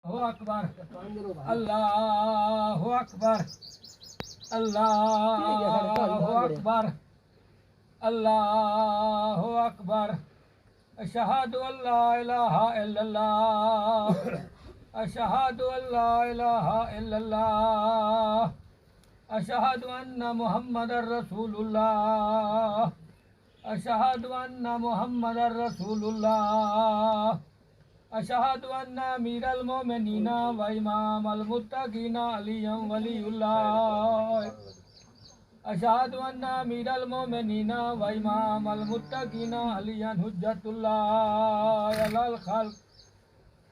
اکبر اللہ اکبر اللہ اکبر اللہ اکبر اشہد ان لا الہ الا اللہ اشہد ان لا الہ الا اللہ اشہد ان محمد رسول اللہ اشہد ان محمد رسول اللہ اشہد ان امیر المومنین و امام المتقین علی ولی اللہ اشہد ان امیر المومنین و امام المتقین علی حجت اللہ علی الخلق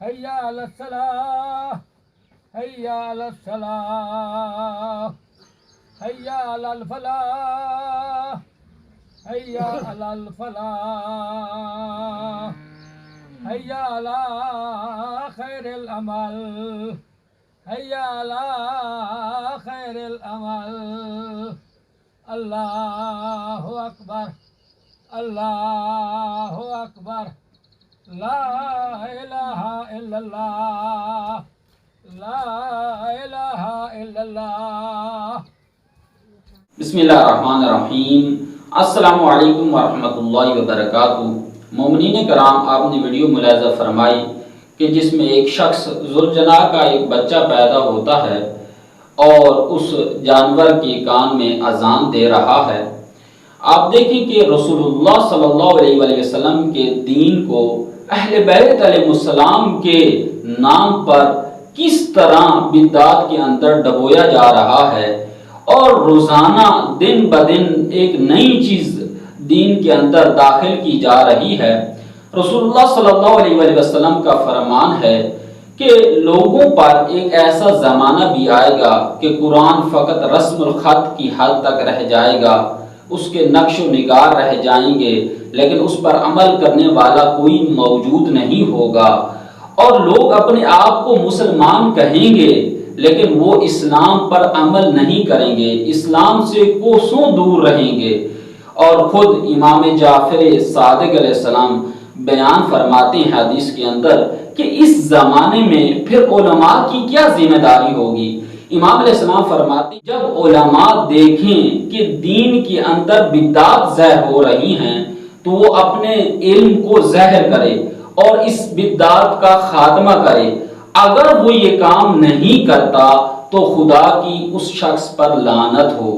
حی علی الصلاۃ حی علی الصلاۃ حی علی الفلاح حی علی الفلاح حی علی خیر العمل حی علی خیر العمل اللہ اکبر اللہ اکبر لا الہ الا اللہ لا الہ الا اللہ۔ بسم اللہ الرحمن الرحیم۔ السلام علیکم ورحمۃ اللہ وبرکاتہ۔ مومنین کرام، آپ نے ویڈیو ملاحظہ فرمائی کہ جس میں ایک شخص ذوالجناح کا ایک بچہ پیدا ہوتا ہے اور اس جانور کے کان میں اذان دے رہا ہے۔ آپ دیکھیں کہ رسول اللہ صلی اللہ علیہ وآلہ وسلم کے دین کو اہل بیت علیہ السلام کے نام پر کس طرح بدعات کے اندر ڈبویا جا رہا ہے اور روزانہ دن بدن ایک نئی چیز دین کے اندر داخل کی جا رہی ہے۔ رسول اللہ صلی اللہ علیہ وآلہ وسلم کا فرمان ہے کہ لوگوں پر ایک ایسا زمانہ بھی آئے گا کہ قرآن فقط رسم الخط کی حد تک رہ جائے گا، اس کے نقش و نگار رہ جائیں گے، لیکن اس پر عمل کرنے والا کوئی موجود نہیں ہوگا، اور لوگ اپنے آپ کو مسلمان کہیں گے لیکن وہ اسلام پر عمل نہیں کریں گے، اسلام سے کوسوں دور رہیں گے۔ اور خود امام جعفر صادق علیہ السلام بیان فرماتے ہیں حدیث کے اندر کہ اس زمانے میں پھر علماء کی کیا ذمہ داری ہوگی۔ امام علیہ السلام فرماتے ہیں جب علماء دیکھیں کہ دین کے اندر بدعات ظاہر ہو رہی ہیں تو وہ اپنے علم کو ظاہر کرے اور اس بدعات کا خاتمہ کرے۔ اگر وہ یہ کام نہیں کرتا تو خدا کی اس شخص پر لعنت ہو۔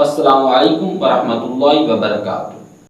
السلام علیکم ورحمۃ اللہ وبرکاتہ۔